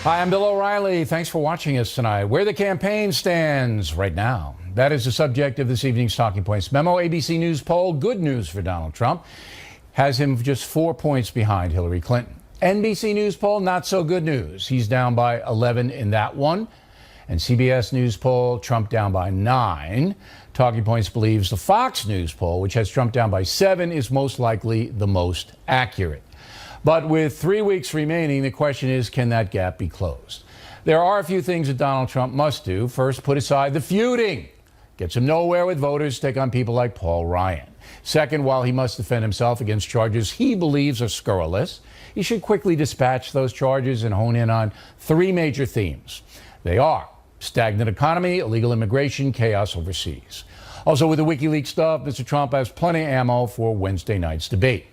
Hi, I'm Bill O'Reilly. Thanks for watching us tonight. Where the campaign stands right now. That is the subject of this evening's Talking Points memo. ABC News poll, good news for Donald Trump, has him just 4 points behind Hillary Clinton. NBC News poll, not so good news. He's down by 11 in that one. And CBS News poll, Trump down by 9. Talking Points believes the Fox News poll, which has Trump down by 7, is most likely the most accurate. But with 3 weeks remaining, the question is, can that gap be closed? There are a few things that Donald Trump must do. First, put aside the feuding. Gets him nowhere with voters, take on people like Paul Ryan. Second, while he must defend himself against charges he believes are scurrilous, he should quickly dispatch those charges and hone in on 3 major themes. They are stagnant economy, illegal immigration, chaos overseas. Also, with the WikiLeaks stuff, Mr. Trump has plenty of ammo for Wednesday night's debate.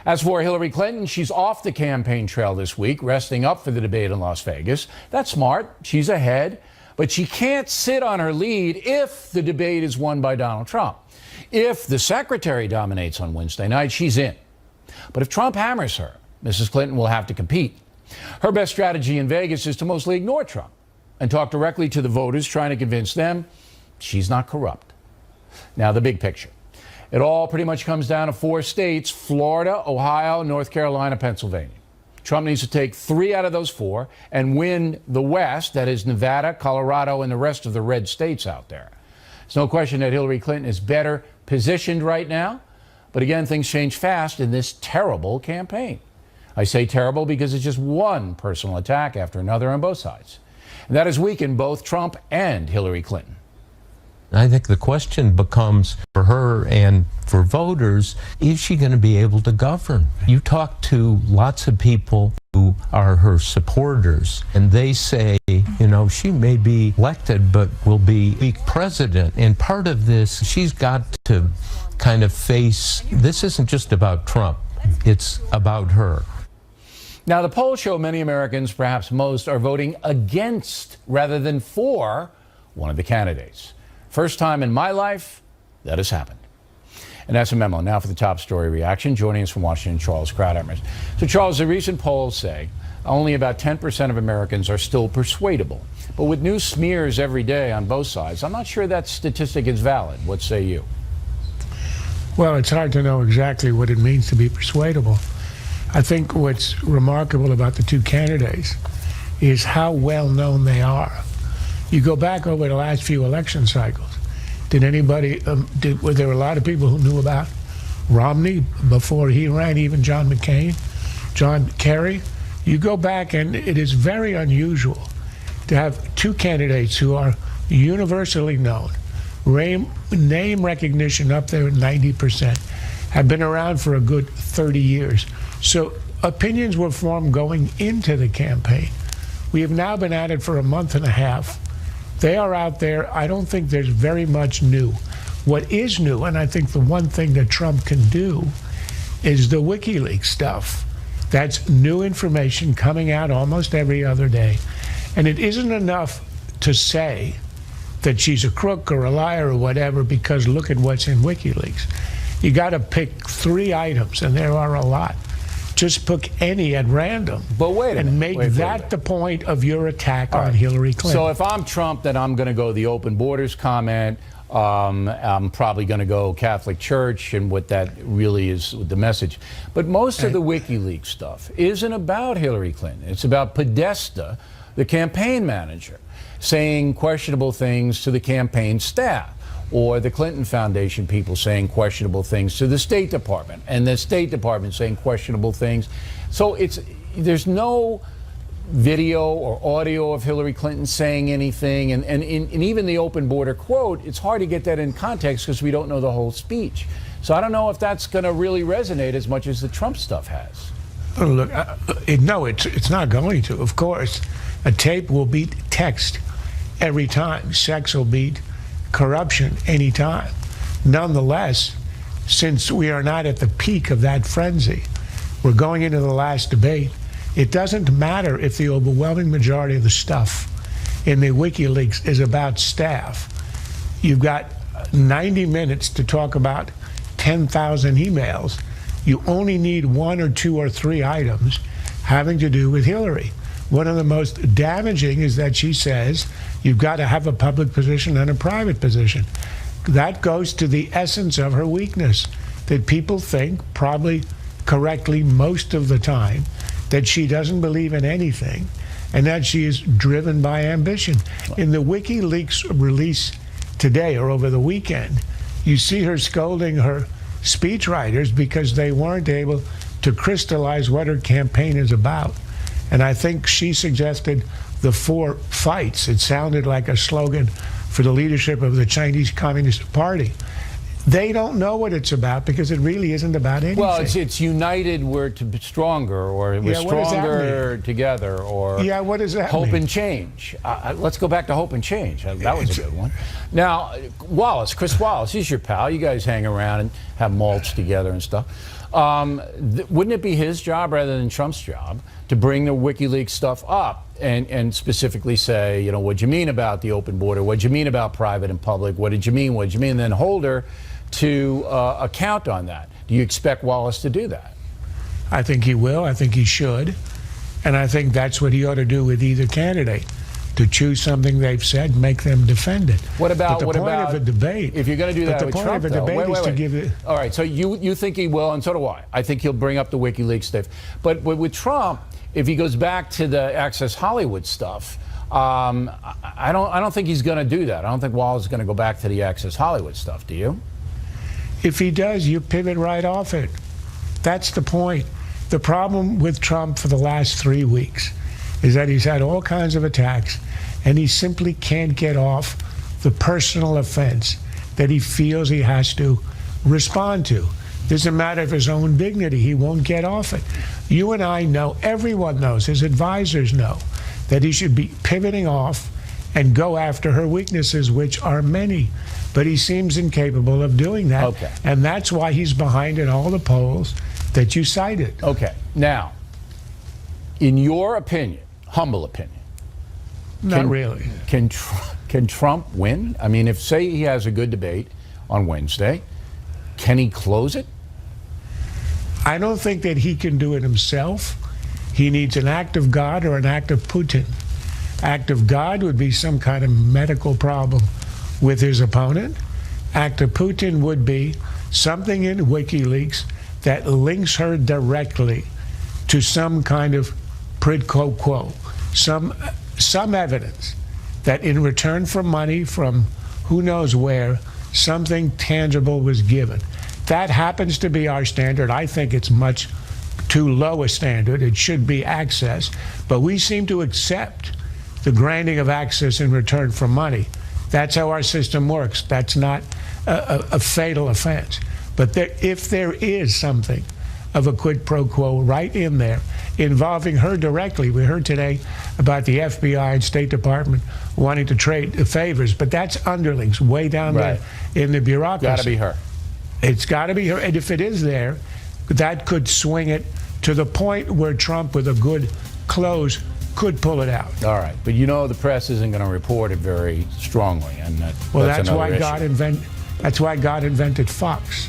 As for Hillary Clinton, she's off the campaign trail this week, resting up for the debate in Las Vegas. That's smart. She's ahead. But she can't sit on her lead if the debate is won by Donald Trump. If the secretary dominates on Wednesday night, she's in. But if Trump hammers her, Mrs. Clinton will have to compete. Her best strategy in Vegas is to mostly ignore Trump and talk directly to the voters, trying to convince them she's not corrupt. Now, the big picture. It all pretty much comes down to 4 states: Florida, Ohio, North Carolina, Pennsylvania. Trump needs to take 3 out of those 4 and win the West, that is Nevada, Colorado, and the rest of the red states out there. There's no question that Hillary Clinton is better positioned right now. But again, things change fast in this terrible campaign. I say terrible because it's just one personal attack after another on both sides. And that has weakened both Trump and Hillary Clinton. I think the question becomes for her and for voters, is she going to be able to govern? You talk to lots of people who are her supporters, and they say, you know, she may be elected, but will be president. And part of this, she's got to kind of face, this isn't just about Trump, it's about her. Now, the polls show many Americans, perhaps most, are voting against rather than for one of the candidates. First time in my life that has happened. And that's a memo. Now for the top story reaction. Joining us from Washington, Charles Krauthammer. So, Charles, the recent polls say only about 10% of Americans are still persuadable. But with new smears every day on both sides, I'm not sure that statistic is valid. What say you? Well, it's hard to know exactly what it means to be persuadable. I think what's remarkable about the 2 candidates is how well known they are. You go back over the last few election cycles. Did anybody, were there a lot of people who knew about Romney before he ran, even John McCain, John Kerry? You go back and it is very unusual to have 2 candidates who are universally known, name recognition up there at 90%, have been around for a good 30 years. So opinions were formed going into the campaign. We have now been at it for a month and a half. They are out there. I don't think there's very much new. What is new, and I think the one thing that Trump can do, is the WikiLeaks stuff. That's new information coming out almost every other day. And it isn't enough to say that she's a crook or a liar or whatever, because look at what's in WikiLeaks. You got to pick 3 items, and there are a lot. Just pick any at random. But wait a minute. And make that the point of your attack on Hillary Clinton. So if I'm Trump, then I'm going to go the open borders comment. I'm probably going to go Catholic Church and what that really is, the message. But most of the WikiLeaks stuff isn't about Hillary Clinton. It's about Podesta, the campaign manager, saying questionable things to the campaign staff, or the Clinton Foundation people saying questionable things to the State Department, and the State Department saying questionable things. So there's no video or audio of Hillary Clinton saying anything, and even the open border quote, it's hard to get that in context because we don't know the whole speech. So I don't know if that's going to really resonate as much as the Trump stuff has. Look, no, it's not going to. Of course, a tape will beat text every time. Sex will beat corruption anytime. Nonetheless, since we are not at the peak of that frenzy, we're going into the last debate. It doesn't matter if the overwhelming majority of the stuff in the WikiLeaks is about staff. You've got 90 minutes to talk about 10,000 emails. You only need 1 or 2 or 3 items having to do with Hillary. One of the most damaging is that she says you've got to have a public position and a private position. That goes to the essence of her weakness, that people think, probably correctly most of the time, that she doesn't believe in anything and that she is driven by ambition. In the WikiLeaks release today or over the weekend, you see her scolding her speechwriters because they weren't able to crystallize what her campaign is about. And I think she suggested the 4 fights. It sounded like a slogan for the leadership of the Chinese Communist Party. They don't know what it's about because it really isn't about anything. Well, it's united, we're stronger, or we're stronger together, or what does that hope mean? and change. Let's go back to hope and change. That was a good one. Now, Wallace, Chris Wallace, he's your pal. You guys hang around and have malts together and stuff. Wouldn't it be his job rather than Trump's job to bring the WikiLeaks stuff up and specifically say, you know, what'd you mean about the open border? What'd you mean about private and public? What did you mean? What'd you mean? And then hold her to account on that. Do you expect Wallace to do that? I think he will. I think he should. And I think that's what he ought to do with either candidate, to choose something they've said, make them defend it. What about the point of a debate? If you're going to do that with Trump, the point of a debate is to give it. All right, so you think he will, and so do I. I think he'll bring up the WikiLeaks stuff. But with Trump, if he goes back to the Access Hollywood stuff, I don't think he's going to do that. I don't think Wallace is going to go back to the Access Hollywood stuff. Do you? If he does, you pivot right off it. That's the point. The problem with Trump for the last 3 weeks is that he's had all kinds of attacks, and he simply can't get off the personal offense that he feels he has to respond to. It's a matter of his own dignity. He won't get off it. You and I know, everyone knows, his advisors know, that he should be pivoting off and go after her weaknesses, which are many. But he seems incapable of doing that. Okay. And that's why he's behind in all the polls that you cited. Okay. Now, in your opinion, humble opinion, Not really. Can Trump win? I mean, if, say, he has a good debate on Wednesday, can he close it? I don't think that he can do it himself. He needs an act of God or an act of Putin. Act of God would be some kind of medical problem with his opponent. Act of Putin would be something in WikiLeaks that links her directly to some kind of quid pro quo, some evidence that in return for money from who knows where, something tangible was given. That happens to be our standard. I think it's much too low a standard. It should be access. But we seem to accept the granting of access in return for money. That's how our system works. That's not a fatal offense. But if there is something of a quid pro quo right in there involving her directly, we heard today about the FBI and State Department wanting to trade favors, but that's underlings way down there in the bureaucracy. Got to be her. It's got to be her. And if it is there, that could swing it to the point where Trump, with a good close, could pull it out. All right, but you know the press isn't going to report it very strongly, and that's why issue. That's why God invented Fox.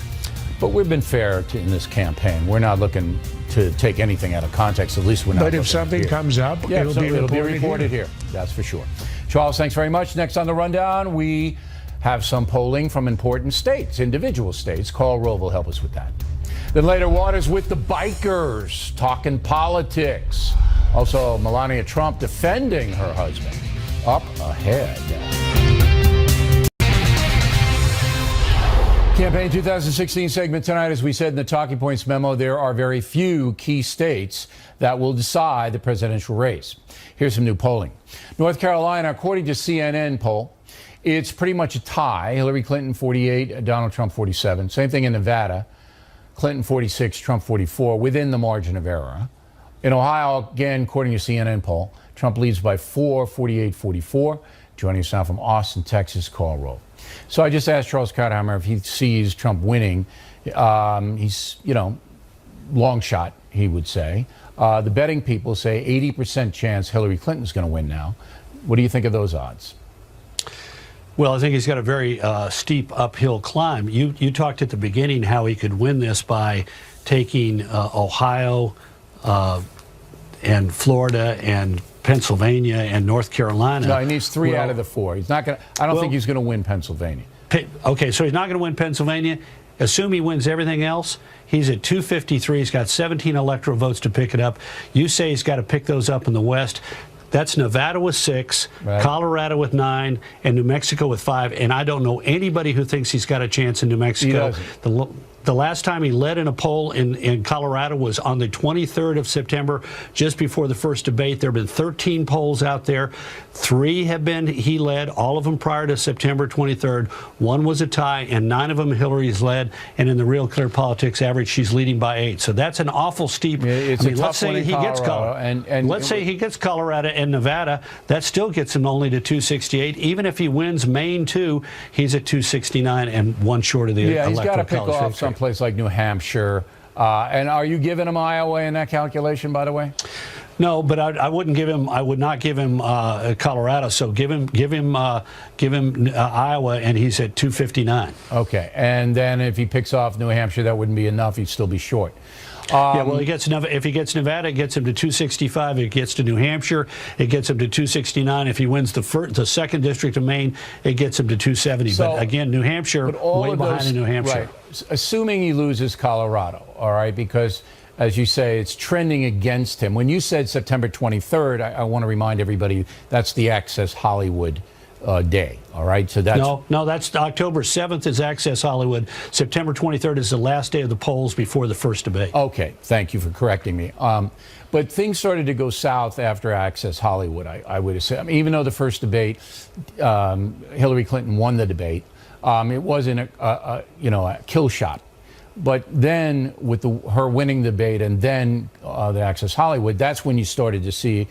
But we've been fair in this campaign. We're not looking to take anything out of context. At least we're not. But if something comes up, it'll be reported here. That's for sure. Charles, thanks very much. Next on the rundown, we have some polling from important states, individual states. Carl Rove will help us with that. Then later, Waters with the bikers, talking politics. Also, Melania Trump defending her husband. Up ahead. Campaign 2016 segment tonight. As we said in the Talking Points memo, there are very few key states that will decide the presidential race. Here's some new polling. North Carolina, according to CNN poll, it's pretty much a tie. Hillary Clinton 48, Donald Trump 47. Same thing in Nevada. Clinton 46, Trump 44, within the margin of error. In Ohio, again, according to CNN poll, Trump leads by 4, 48-44. Joining us now from Austin, Texas, Carl Rove. So I just asked Charles Krauthammer if he sees Trump winning. He's, long shot, he would say. The betting people say 80% chance Hillary Clinton's going to win now. What do you think of those odds? Well, I think he's got a very steep uphill climb. You talked at the beginning how he could win this by taking Ohio and Florida and Pennsylvania and North Carolina. No, he needs 3 out of the 4. He's not going to. I don't think he's going to win Pennsylvania. Okay, so he's not going to win Pennsylvania. Assume he wins everything else. He's at 253. He's got 17 electoral votes to pick it up. You say he's got to pick those up in the West. That's Nevada with 6, right, Colorado with 9, and New Mexico with 5. And I don't know anybody who thinks he's got a chance in New Mexico. The last time he led in a poll in Colorado was on the 23rd of September, just before the first debate. There have been 13 polls out there. 3 have been he led, all of them prior to September 23rd. 1 was a tie, and 9 of them Hillary's led. And in the Real Clear Politics average, she's leading by 8. So that's an awful steep. It's a tough one in Colorado. Let's say he gets Colorado and Nevada. That still gets him only to 268. Even if he wins Maine too, he's at 269 and 1 short of the yeah, he's got to electoral pick college off victory. someplace like New Hampshire. And are you giving him Iowa in that calculation, by the way? No, but I wouldn't give him. I would not give him Colorado. So give him Iowa, and he's at 259. Okay, and then if he picks off New Hampshire, that wouldn't be enough. He'd still be short. Yeah, well, if he gets Nevada, it gets him to 265. If it gets to New Hampshire, it gets him to 269. If he wins the second district of Maine, it gets him to 270. So, but again, New Hampshire, way behind in New Hampshire. Right. Assuming he loses Colorado, all right, because as you say, it's trending against him. When you said September 23rd, I want to remind everybody that's the Access Hollywood day, all right? So that's no, that's October 7th is Access Hollywood. September 23rd is the last day of the polls before the first debate. Okay, thank you for correcting me. But things started to go south after Access Hollywood, I would say. I mean, even though the first debate, Hillary Clinton won the debate, it wasn't a kill shot. But then with her winning the debate and then the Access Hollywood, that's when you started to see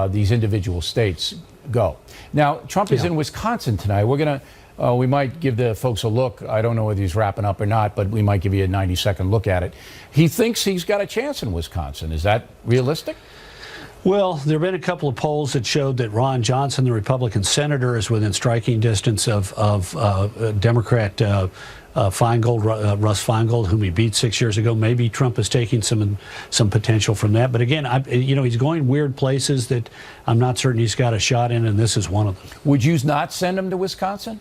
these individual states go. Now, Trump is in Wisconsin tonight. We might give the folks a look. I don't know whether he's wrapping up or not, but we might give you a 90-second look at it. He thinks he's got a chance in Wisconsin. Is that realistic? Well, there have been a couple of polls that showed that Ron Johnson, the Republican senator, is within striking distance of Democrat Feingold, Russ Feingold, whom he beat 6 years ago. Maybe Trump is taking some potential from that. But again, he's going weird places that I'm not certain he's got a shot in, and this is one of them. Would you not send him to Wisconsin?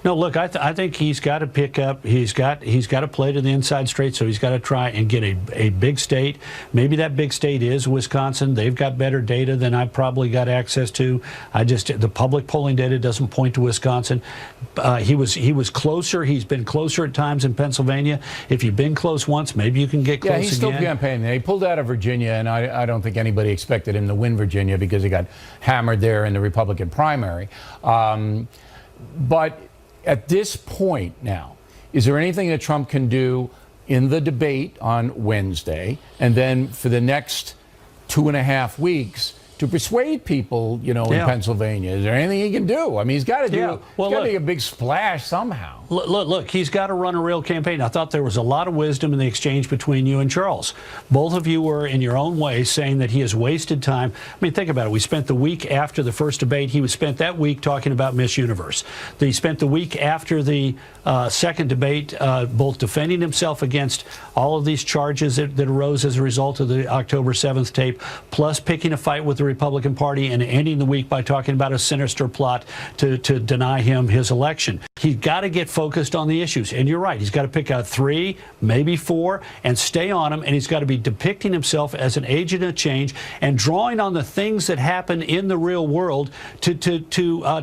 No, look, I think he's got to pick up. He's got to play to the inside straight, so he's got to try and get a big state. Maybe that big state is Wisconsin. They've got better data than I've probably got access to. The public polling data doesn't point to Wisconsin. He was closer. He's been closer at times in Pennsylvania. If you've been close once, maybe you can get close again. Yeah, he's still campaigning. He pulled out of Virginia, and I don't think anybody expected him to win Virginia because he got hammered there in the Republican primary. But at this point now, is there anything that Trump can do in the debate on Wednesday and then for the next 2.5 weeks to persuade people, in Pennsylvania? Is there anything he can do? I mean, he's got to do. Well, he's got to make a big splash somehow. Look, he's got to run a real campaign. I thought there was a lot of wisdom in the exchange between you and Charles. Both of you were, in your own way, saying that he has wasted time. I mean, think about it. We spent the week after the first debate. He spent that week talking about Miss Universe. He spent the week after the second debate both defending himself against all of these charges that arose as a result of the October 7th tape, plus picking a fight with the Republican Party and ending the week by talking about a sinister plot to deny him his election. He's got to get focused on the issues. And you're right. He's got to pick out 3, maybe 4, and stay on them. And he's got to be depicting himself as an agent of change and drawing on the things that happen in the real world to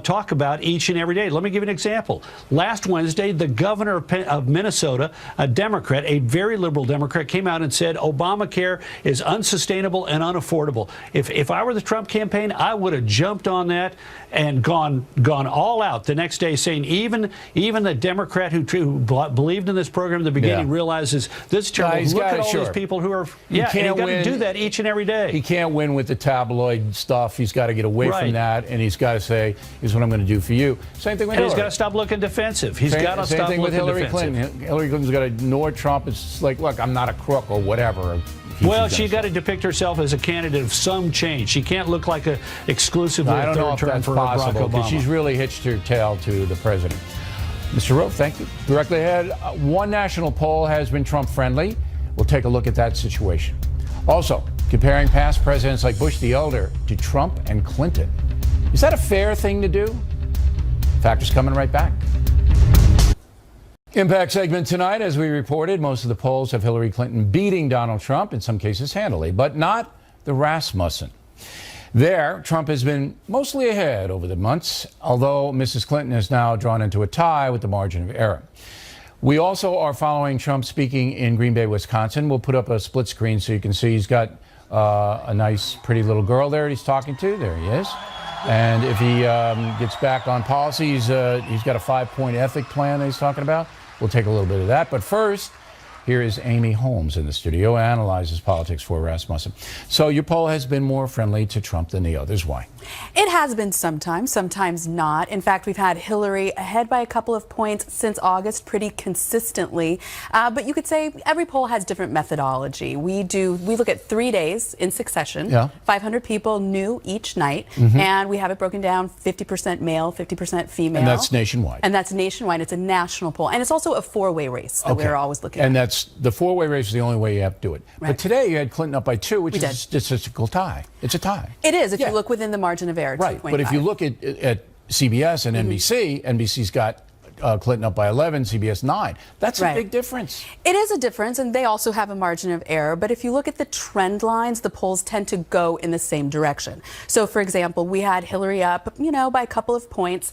talk about each and every day. Let me give you an example. Last Wednesday, the governor of Minnesota, a Democrat, a very liberal Democrat, came out and said Obamacare is unsustainable and unaffordable. If I were the Trump campaign, I would have jumped on that and gone all out the next day, saying even the Democrat who believed in this program at the beginning realizes this is terrible. Look at all these people who are he's got to do that each and every day. He can't win with the tabloid stuff. He's got to get away from that, and he's got to say, "Here's what I'm going to do for you." Same thing with Hillary. He's got to stop looking defensive. He's got to stop looking defensive. Same thing with Hillary Clinton. Hillary Clinton's got to ignore Trump. It's like, look, I'm not a crook or whatever. Well, she's got to depict herself as a candidate of some change. She can't look like a exclusively I don't know if that's possible because she's really hitched her tail to the president. Mr. Rove, thank you. Directly ahead, one national poll has been Trump friendly. We'll take a look at that situation. Also, comparing past presidents like Bush the Elder to Trump and Clinton. Is that a fair thing to do? Factors coming right back. Impact segment tonight. As we reported, most of the polls have Hillary Clinton beating Donald Trump, in some cases handily, but not the Rasmussen. There, Trump has been mostly ahead over the months, although Mrs. Clinton is now drawn into a tie with the margin of error. We also are following Trump speaking in Green Bay, Wisconsin. We'll put up a split screen so you can see he's got a nice, pretty little girl there he's talking to. There he is. And if he gets back on policy, he's got a 5-point ethic plan that he's talking about. We'll take a little bit of that. But first, here is Amy Holmes in the studio, analyzes politics for Rasmussen. So your poll has been more friendly to Trump than the others. Why? It has been sometimes not. In fact, we've had Hillary ahead by a couple of points since August pretty consistently. But you could say every poll has different methodology. We look at 3 days in succession, 500 people new each night, and we have it broken down 50% male, 50% female. And that's nationwide. And that's nationwide. It's a national poll. And it's also a four-way race that we're always looking at. And that's the four-way race is the only way you have to do it. Right. But today you had Clinton up by 2, which is a statistical tie. It's a tie. It is, if you look within the margin of error. Right, but if you look at CBS and NBC, NBC's got Clinton up by 11, CBS 9. That's a big difference. It is a difference, and they also have a margin of error. But if you look at the trend lines, the polls tend to go in the same direction. So, for example, we had Hillary up, by a couple of points.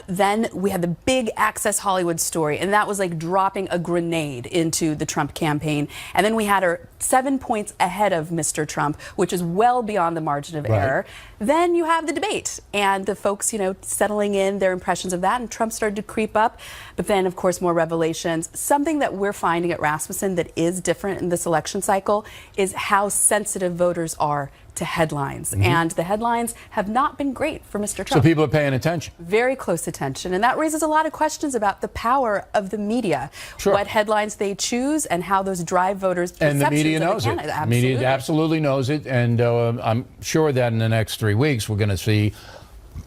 Then we had the big Access Hollywood story, and that was like dropping a grenade into the Trump campaign. And then we had her 7 points ahead of Mr. Trump, which is well beyond the margin of error. Then you have the debate, and the folks, settling in their impressions of that, and Trump started to creep up. But then, of course, more revelations. Something that we're finding at Rasmussen that is different in this election cycle is how sensitive voters are to headlines. And the headlines have not been great for Mr. Trump. So people are paying attention. Very close attention. And that raises a lot of questions about the power of the media. What headlines they choose and how those drive voters' perceptions. And the media knows it. The media absolutely knows it. And I'm sure that in the next 3 weeks we're going to see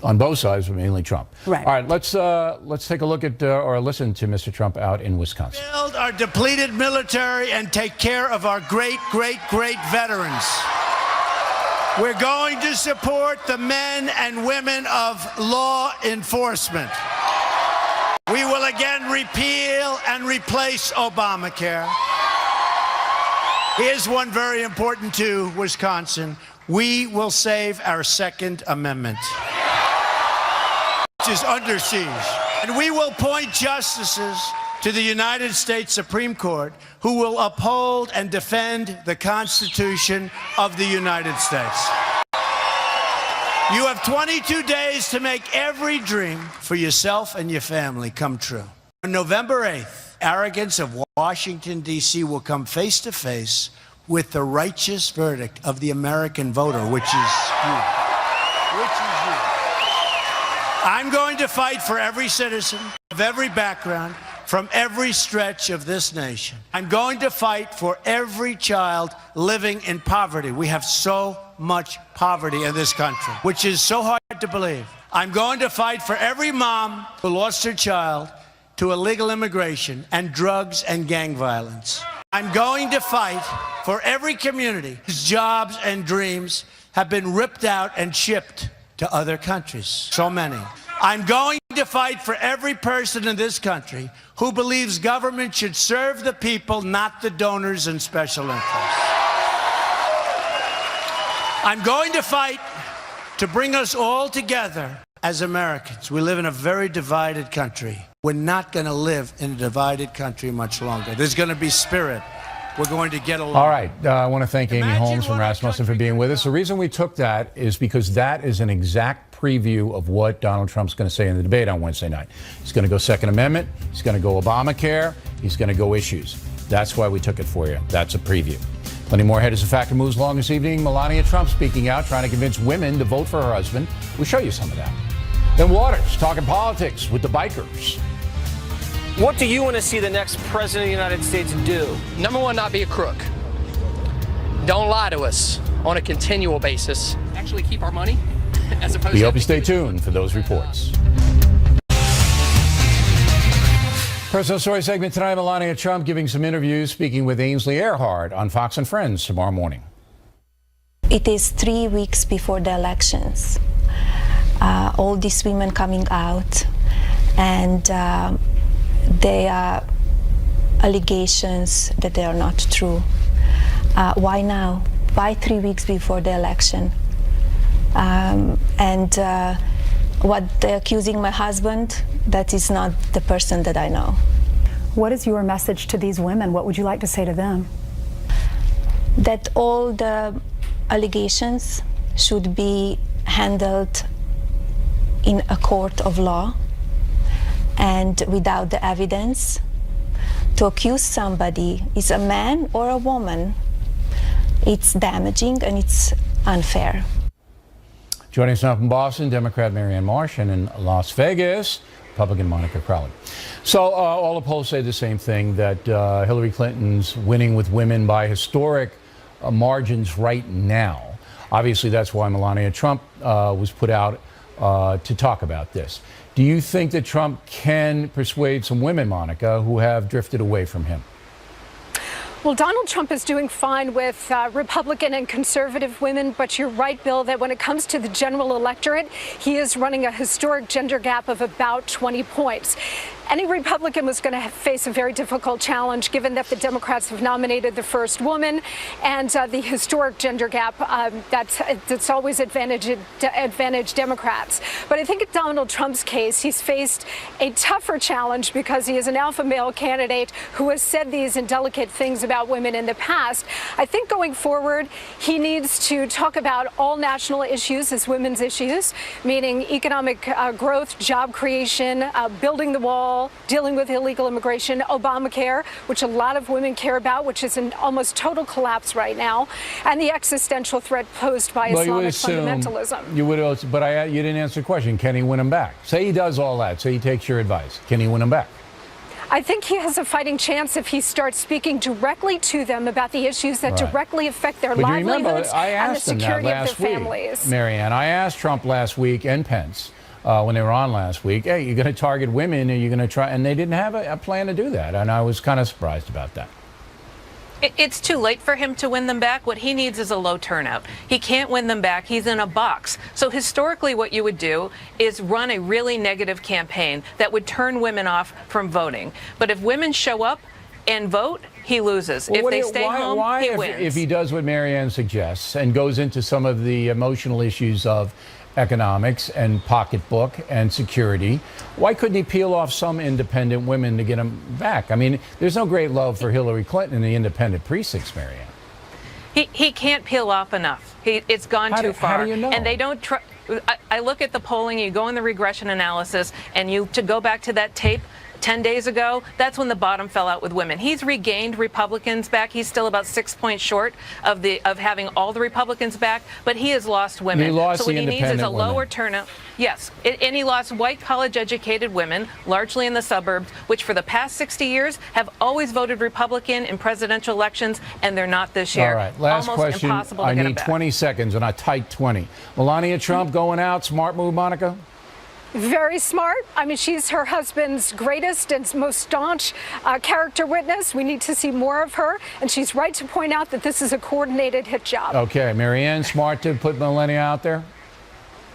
on both sides, mainly Trump. Right. All right, let's take a look at or listen to Mr. Trump out in Wisconsin. Build our depleted military and take care of our great veterans. We're going to support the men and women of law enforcement. We will again repeal and replace Obamacare. Here's one very important to Wisconsin. We will save our Second Amendment, which is under siege. And we will appoint justices to the United States Supreme Court who will uphold and defend the Constitution of the United States. You have 22 days to make every dream for yourself and your family come true. On November 8th, arrogance of Washington, D.C. will come face to face with the righteous verdict of the American voter, which is you. I'm going to fight for every citizen of every background, from every stretch of this nation. I'm going to fight for every child living in poverty. We have so much poverty in this country, which is so hard to believe. I'm going to fight for every mom who lost her child to illegal immigration and drugs and gang violence. I'm going to fight for every community whose jobs and dreams have been ripped out and shipped to other countries. So many. I'm going to fight for every person in this country who believes government should serve the people, not the donors and special interests. I'm going to fight to bring us all together as Americans. We live in a very divided country. We're not going to live in a divided country much longer. There's going to be spirit. We're going to get along. All right. I want to thank Amy Holmes from Rasmussen for being with us. The reason we took that is because that is an exact preview of what Donald Trump's going to say in the debate on Wednesday night. He's going to go Second Amendment. He's going to go Obamacare. He's going to go issues. That's why we took it for you. That's a preview. Plenty more ahead as the factor moves along this evening. Melania Trump speaking out, trying to convince women to vote for her husband. We'll show you some of that. Then Waters talking politics with the bikers. What do you want to see the next president of the United States do? Number one, not be a crook. Don't lie to us on a continual basis. Actually keep our money as opposed to... We hope you stay tuned for those reports. Personal Story segment tonight, Melania Trump giving some interviews, speaking with Ainsley Earhardt on Fox and Friends tomorrow morning. It is 3 weeks before the elections. All these women coming out, and they are allegations that they are not true. Why now? Why 3 weeks before the election? What they're accusing my husband, that is not the person that I know. What is your message to these women? What would you like to say to them? That all the allegations should be handled in a court of law and without the evidence. To accuse somebody, is a man or a woman, it's damaging and it's unfair. Joining us now from Boston, Democrat Marianne Marsh, and in Las Vegas, Republican Monica Crowley. So all the polls say the same thing, that Hillary Clinton's winning with women by historic margins right now. Obviously, that's why Melania Trump was put out to talk about this. Do you think that Trump can persuade some women, Monica, who have drifted away from him? Well, Donald Trump is doing fine with Republican and conservative women, but you're right, Bill, that when it comes to the general electorate, he is running a historic gender gap of about 20 points. Any Republican was going to face a very difficult challenge, given that the Democrats have nominated the first woman, and the historic gender gap that's always advantaged Democrats. But I think in Donald Trump's case, he's faced a tougher challenge because he is an alpha male candidate who has said these indelicate things about women in the past. I think going forward, he needs to talk about all national issues as women's issues, meaning economic growth, job creation, building the wall, dealing with illegal immigration, Obamacare, which a lot of women care about, which is in almost total collapse right now, and the existential threat posed by Islamic fundamentalism. But you didn't answer the question. Can he win them back? Say he does all that. Say he takes your advice. Can he win them back? I think he has a fighting chance if he starts speaking directly to them about the issues that directly affect their livelihoods and the security of their families. Marianne, I asked Trump last week and Pence when they were on last week, hey, you're going to target women, and you're going to try, and they didn't have a plan to do that, and I was kind of surprised about that. It's too late for him to win them back. What he needs is a low turnout. He can't win them back. He's in a box. So historically, what you would do is run a really negative campaign that would turn women off from voting. But if women show up and vote, he loses. Well, if they stay home, he wins. If he does what Marianne suggests and goes into some of the emotional issues of economics and pocketbook and security, why couldn't he peel off some independent women to get him back? I mean, there's no great love for Hillary Clinton in the independent precincts, Marianne. He can't peel off enough. It's gone too far. How do you know? And they don't try. I look at the polling, you go in the regression analysis, and to go back to that tape 10 days ago, that's when the bottom fell out with women. He's regained Republicans back. He's still about 6 points short of having all the Republicans back, but he has lost women. He lost so what the he needs is a independent lower women. turnout. Yes, and he lost white college-educated women, largely in the suburbs, which for the past 60 years have always voted Republican in presidential elections, and they're not this year. All right, last Almost question. Impossible to I get need them 20 seconds, and I tight 20. Melania Trump going out, smart move, Monica? Very smart. I mean, she's her husband's greatest and most staunch character witness. We need to see more of her. And she's right to point out that this is a coordinated hit job. Okay, Marianne, smart to put Melania out there?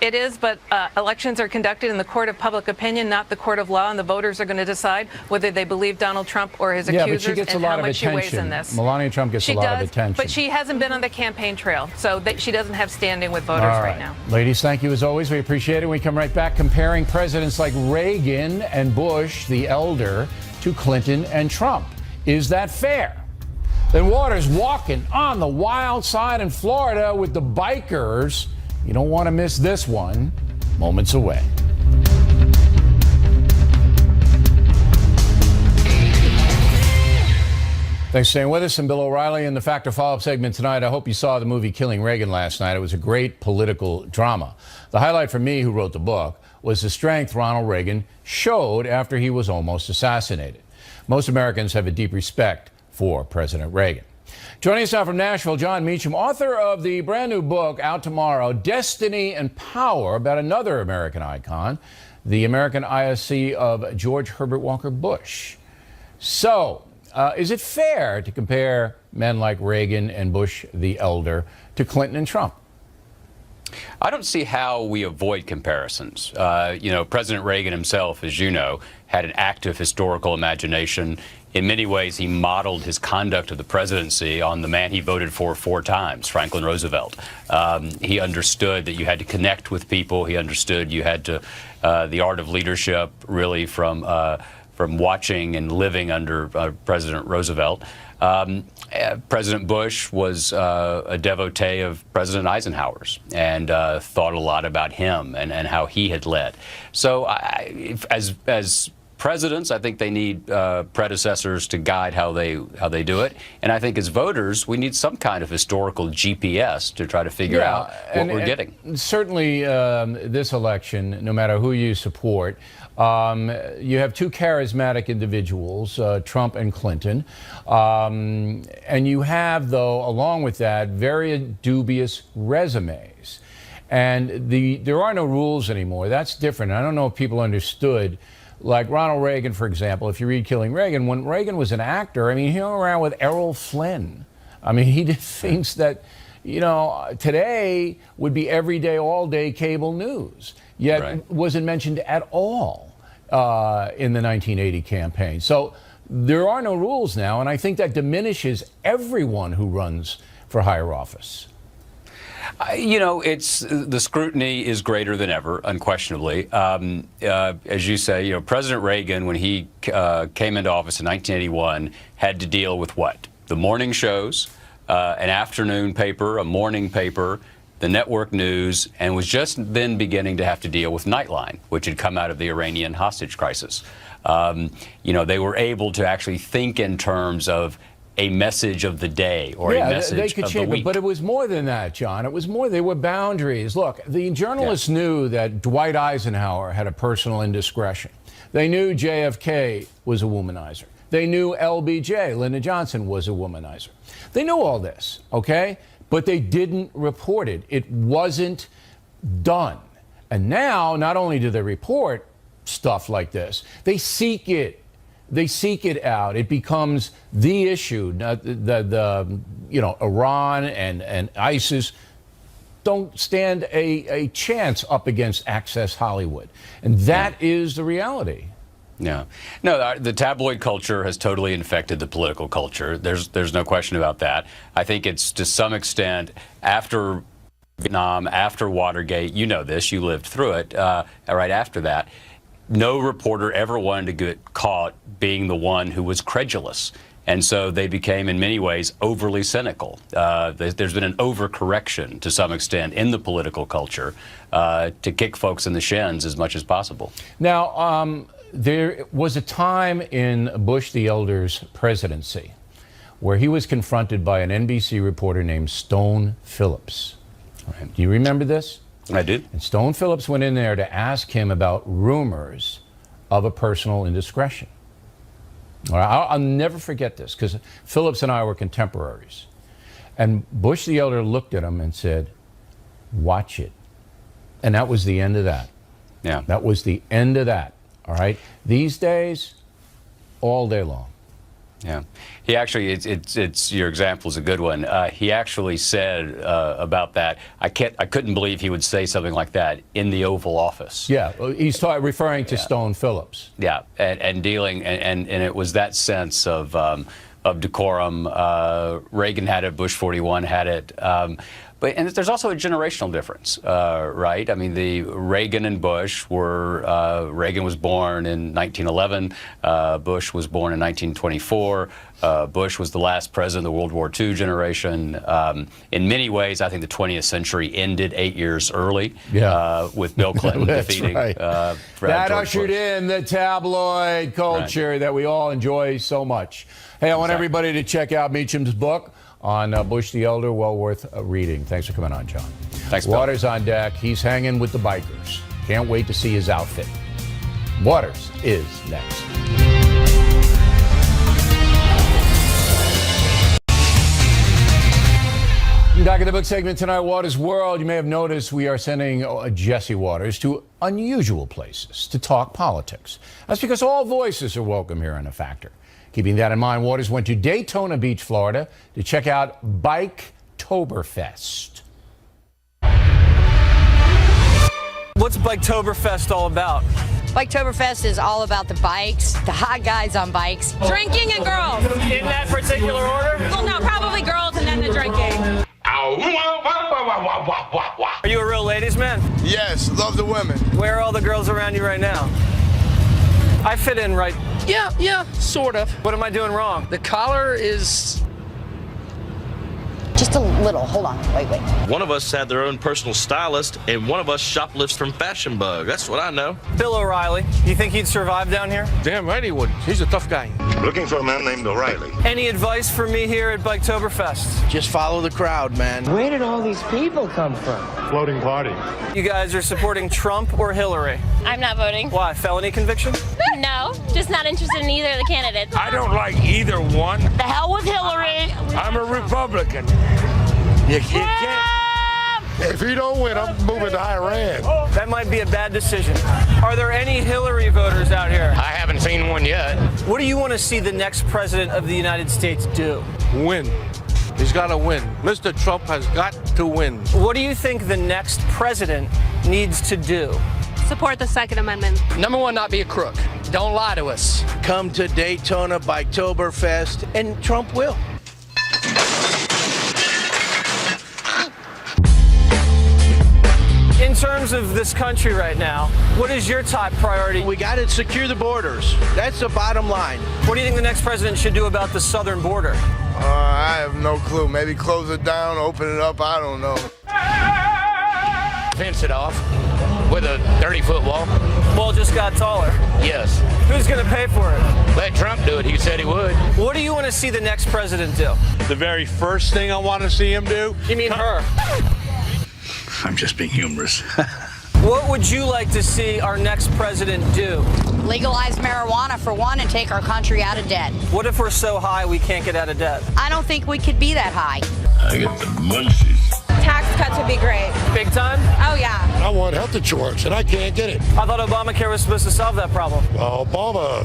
It is, but elections are conducted in the court of public opinion, not the court of law, and the voters are going to decide whether they believe Donald Trump or his accusers but she gets and a lot how of much she weighs in attention. this. Melania Trump gets a lot of attention. But she hasn't been on the campaign trail, so she doesn't have standing with voters right now. Ladies, thank you as always. We appreciate it. We come right back comparing presidents like Reagan and Bush, the elder, to Clinton and Trump. Is that fair? Then Waters walking on the wild side in Florida with the bikers. You don't want to miss this one. Moments away. Thanks for staying with us. I'm Bill O'Reilly in the Factor Follow-Up segment tonight. I hope you saw the movie Killing Reagan last night. It was a great political drama. The highlight for me, who wrote the book, was the strength Ronald Reagan showed after he was almost assassinated. Most Americans have a deep respect for President Reagan. Joining us now from Nashville, John Meacham, author of the brand new book out tomorrow, Destiny and Power, about another American icon, the American ISC of George Herbert Walker Bush. So, Is it fair to compare men like Reagan and Bush the elder to Clinton and Trump? I don't see how we avoid comparisons. President Reagan himself, as you know, had an active historical imagination. In many ways, he modeled his conduct of the presidency on the man he voted for 4 times, Franklin Roosevelt. He understood that you had to connect with people. He understood you had to, the art of leadership, really from watching and living under President Roosevelt. President Bush was a devotee of President Eisenhower's and thought a lot about him and how he had led. So as presidents, I think they need predecessors to guide how they do it. And I think as voters, we need some kind of historical GPS to try to figure out what we're getting. Certainly, this election, no matter who you support, you have 2 charismatic individuals, Trump and Clinton. And you have, though, along with that, very dubious resumes. And there are no rules anymore. That's different. I don't know if people understood. Like Ronald Reagan, for example, if you read Killing Reagan, when Reagan was an actor, I mean, he hung around with Errol Flynn. I mean, he did things that, today would be everyday, all-day cable news, yet wasn't mentioned at all in the 1980 campaign. So there are no rules now, and I think that diminishes everyone who runs for higher office. It's the scrutiny is greater than ever, unquestionably. As you say, President Reagan, when he came into office in 1981, had to deal with what? The morning shows, an afternoon paper, a morning paper, the network news, and was just then beginning to have to deal with Nightline, which had come out of the Iranian hostage crisis. They were able to actually think in terms of a message of the day or a message they could of shape the week. It, but it was more than that, John. It was more. They were boundaries. Look, the journalists knew that Dwight Eisenhower had a personal indiscretion. They knew JFK was a womanizer. They knew LBJ, Lyndon Johnson, was a womanizer. They knew all this, okay? But they didn't report it. It wasn't done. And now, not only do they report stuff like this, they seek it. They seek it out. It becomes the issue. Iran and ISIS don't stand a chance up against Access Hollywood. And that is the reality. Yeah. No, the tabloid culture has totally infected the political culture. There's no question about that. I think it's to some extent after Vietnam, after Watergate, you know this, you lived through it, right after that. No reporter ever wanted to get caught being the one who was credulous. And so they became, in many ways, overly cynical. There's been an overcorrection, to some extent, in the political culture to kick folks in the shins as much as possible. Now, there was a time in Bush the Elder's presidency where he was confronted by an NBC reporter named Stone Phillips. Right. Do you remember this? I did. And Stone Phillips went in there to ask him about rumors of a personal indiscretion. I'll never forget this because Phillips and I were contemporaries. And Bush the Elder looked at him and said, "Watch it." And that was the end of that. Yeah. That was the end of that. All right. These days, all day long. Yeah, he actually, it's your example is a good one. He actually said about that, I couldn't believe he would say something like that in the Oval Office. Yeah, he's referring to Stone Phillips. Yeah, and dealing, and it was that sense of decorum. Reagan had it, Bush 41 had it. And there's also a generational difference, right? I mean, the Reagan and Bush were, Reagan was born in 1911, Bush was born in 1924. Bush was the last president of the World War II generation. In many ways, I think the 20th century ended 8 years early with Bill Clinton defeating that ushered in the tabloid culture that we all enjoy so much. Hey, I want everybody to check out Meacham's book on Bush the Elder, well worth reading. Thanks for coming on, John. Thanks, Bill. Waters on deck. He's hanging with the bikers. Can't wait to see his outfit. Waters is next. Back in the book segment tonight, Waters World. You may have noticed we are sending Jesse Waters to unusual places to talk politics. That's because all voices are welcome here on The Factor. Keeping that in mind, Waters went to Daytona Beach, Florida to check out Biketoberfest. What's Biketoberfest all about? Biketoberfest is all about the bikes, the hot guys on bikes. Drinking and girls. In that particular order? Well, no, probably girls and then the drinking. Are you a real ladies' man? Yes, love the women. Where are all the girls around you right now? I fit in, right? Yeah, sort of. What am I doing wrong? The collar is... Just a little. Hold on. Wait. One of us had their own personal stylist, and one of us shoplifts from Fashion Bug. That's what I know. Bill O'Reilly. You think he'd survive down here? Damn right he would. He's a tough guy. Looking for a man named O'Reilly. Any advice for me here at Biketoberfest? Just follow the crowd, man. Where did all these people come from? Floating party. You guys are supporting Trump or Hillary? I'm not voting. Why? Felony conviction? No, just not interested in either of the candidates. I don't like either one. The hell with Hillary. I'm a Republican. You can't. If he don't win, I'm moving to Iran. That might be a bad decision. Are there any Hillary voters out here? I haven't seen one yet. What do you want to see the next president of the United States do? Win. He's got to win. Mr. Trump has got to win. What do you think the next president needs to do? Support the Second Amendment. Number one, not be a crook. Don't lie to us. Come to Daytona Biketoberfest, and Trump will. In terms of this country right now, what is your top priority? We got to secure the borders. That's the bottom line. What do you think the next president should do about the southern border? I have no clue. Maybe close it down, open it up. I don't know. Fence it off with a 30-foot wall. Wall just got taller. Yes. Who's going to pay for it? Let Trump do it. He said he would. What do you want to see the next president do? The very first thing I want to see him do? You mean her? I'm just being humorous. What would you like to see our next president do? Legalize marijuana for one and take our country out of debt. What if we're so high we can't get out of debt? I don't think we could be that high. I get the munchies. Tax cuts would be great. Big time? Oh, yeah. I want health insurance, and I can't get it. I thought Obamacare was supposed to solve that problem. Obama.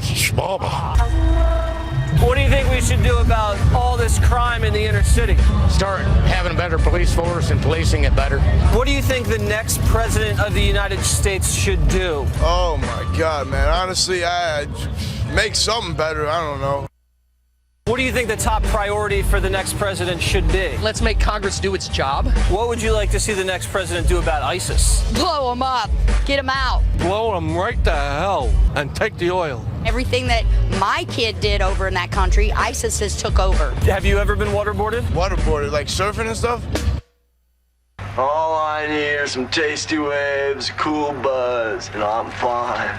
What do you think we should do about all this crime in the inner city? Start having a better police force and policing it better. What do you think the next president of the United States should do? Oh, my God, man. Honestly, I make something better. I don't know. What do you think the top priority for the next president should be? Let's make Congress do its job. What would you like to see the next president do about ISIS? Blow them up. Get them out. Blow them right to hell and take the oil. Everything that my kid did over in that country, ISIS has took over. Have you ever been waterboarded? Waterboarded, like surfing and stuff? All I need are some tasty waves, cool buzz, and I'm fine.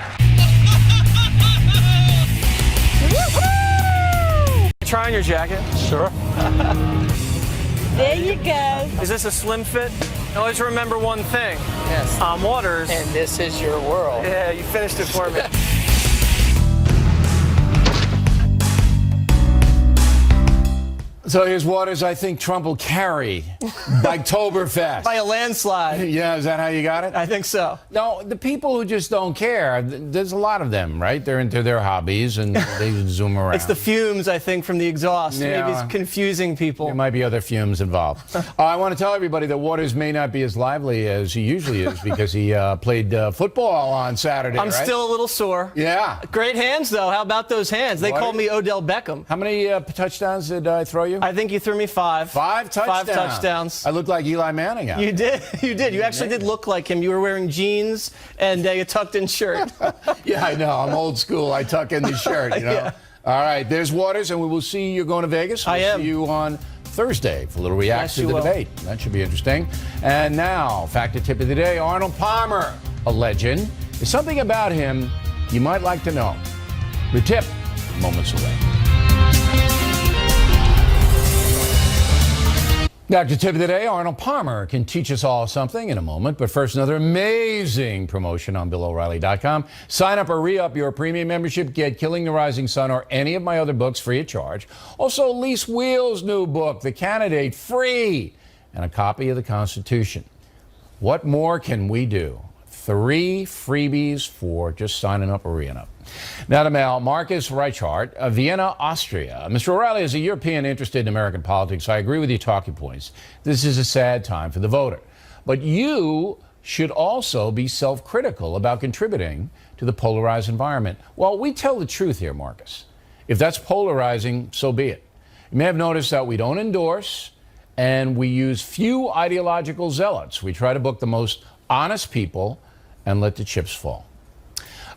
Try on your jacket. Sure. There you go. Is this a slim fit? Always remember one thing. Yes. I'm Waters. And this is your world. Yeah, you finished it for me. So here's Waters. I think Trump will carry Biketoberfest. By a landslide. Yeah, is that how you got it? I think so. No, the people who just don't care, there's a lot of them, right? They're into their hobbies and they zoom around. It's the fumes, I think, from the exhaust. Yeah. Maybe it's confusing people. There might be other fumes involved. I want to tell everybody that Waters may not be as lively as he usually is because he played football on Saturday, I'm right? still a little sore. Yeah. Great hands, though. How about those hands? They called me Odell Beckham. How many touchdowns did I throw you? I think you threw me 5. 5 touchdowns. 5 touchdowns. I looked like Eli Manning out You there. did. You did. You actually did look like him. You were wearing jeans and a tucked-in shirt. Yeah, I know. I'm old school. I tuck in the shirt, you know. Yeah. All right, there's Waters, and we will see you going to Vegas. I am. See you on Thursday for a little reaction Yes, to the you will. debate. That should be interesting. And now, fact or tip of the day, Arnold Palmer, a legend. There's something about him you might like to know. The tip, moments away. Dr. Tip of the Day, Arnold Palmer can teach us all something in a moment. But first, another amazing promotion on BillO'Reilly.com. Sign up or re-up your premium membership. Get Killing the Rising Sun or any of my other books free of charge. Also, Lise Wheel's new book, The Candidate, free. And a copy of the Constitution. What more can we do? 3 freebies for just signing up or re-up. Now to mail, Marcus Reichart of Vienna, Austria. Mr. O'Reilly, as a European interested in American politics, I agree with your talking points. This is a sad time for the voter. But you should also be self-critical about contributing to the polarized environment. Well, we tell the truth here, Marcus. If that's polarizing, so be it. You may have noticed that we don't endorse and we use few ideological zealots. We try to book the most honest people and let the chips fall.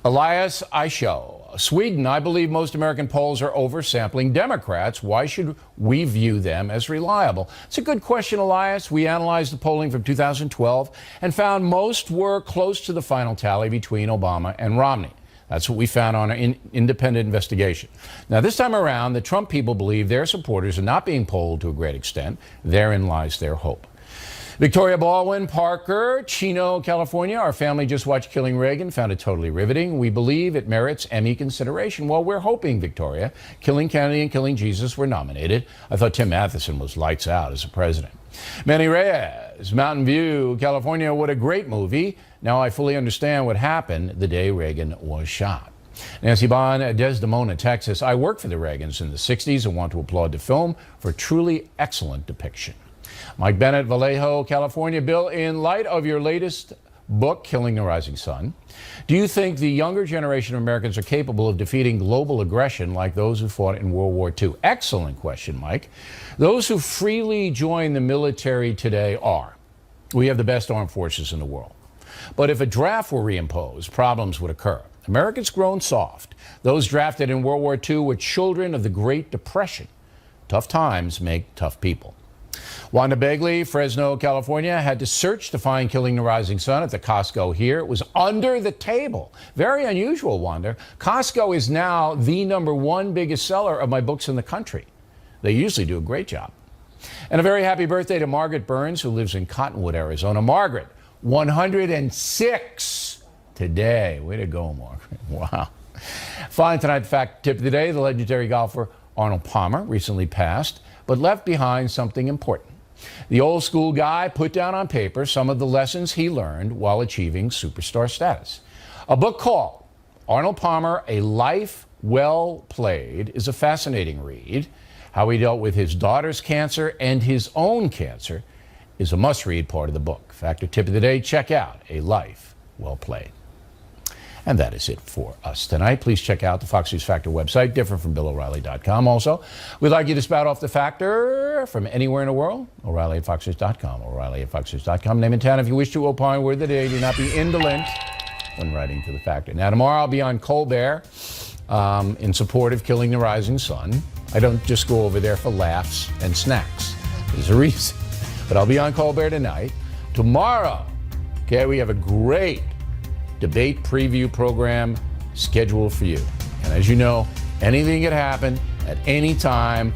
Elias Aisho, Sweden. I believe most American polls are oversampling Democrats. Why should we view them as reliable? It's a good question, Elias. We analyzed the polling from 2012 and found most were close to the final tally between Obama and Romney. That's what we found on an independent investigation. Now, this time around, the Trump people believe their supporters are not being polled to a great extent. Therein lies their hope. Victoria Baldwin, Parker, Chino, California. Our family just watched Killing Reagan, found it totally riveting. We believe it merits Emmy consideration. Well, we're hoping, Victoria. Killing Kennedy and Killing Jesus were nominated. I thought Tim Matheson was lights out as a president. Manny Reyes, Mountain View, California. What a great movie. Now I fully understand what happened the day Reagan was shot. Nancy Bond, Desdemona, Texas. I worked for the Reagans in the 60s and want to applaud the film for a truly excellent depiction. Mike Bennett, Vallejo, California. Bill, in light of your latest book, Killing the Rising Sun, do you think the younger generation of Americans are capable of defeating global aggression like those who fought in World War II? Excellent question, Mike. Those who freely join the military today are. We have the best armed forces in the world. But if a draft were reimposed, problems would occur. Americans grown soft. Those drafted in World War II were children of the Great Depression. Tough times make tough people. Wanda Begley, Fresno, California, had to search to find Killing the Rising Sun at the Costco here. It was under the table. Very unusual, Wanda. Costco is now the #1 biggest seller of my books in the country. They usually do a great job. And a very happy birthday to Margaret Burns, who lives in Cottonwood, Arizona. Margaret, 106 today. Way to go, Margaret. Wow. Finally, tonight, fact tip of the day, the legendary golfer Arnold Palmer recently passed, but left behind something important. The old school guy put down on paper some of the lessons he learned while achieving superstar status. A book called Arnold Palmer, A Life Well Played is a fascinating read. How he dealt with his daughter's cancer and his own cancer is a must-read part of the book. Factor tip of the day, check out A Life Well Played. And that is it for us tonight. Please check out the Fox News Factor website, different from BillO'Reilly.com. Also, we'd like you to spout off the Factor from anywhere in the world. O'Reilly at FoxNews.com. O'Reilly at FoxNews.com. Name and town if you wish to opine. Word of the day. Do not be indolent when writing to the Factor. Now, tomorrow I'll be on Colbert in support of Killing the Rising Sun. I don't just go over there for laughs and snacks. There's a reason. But I'll be on Colbert tonight. Tomorrow, okay, we have a great debate preview program scheduled for you. And as you know, anything can happen at any time.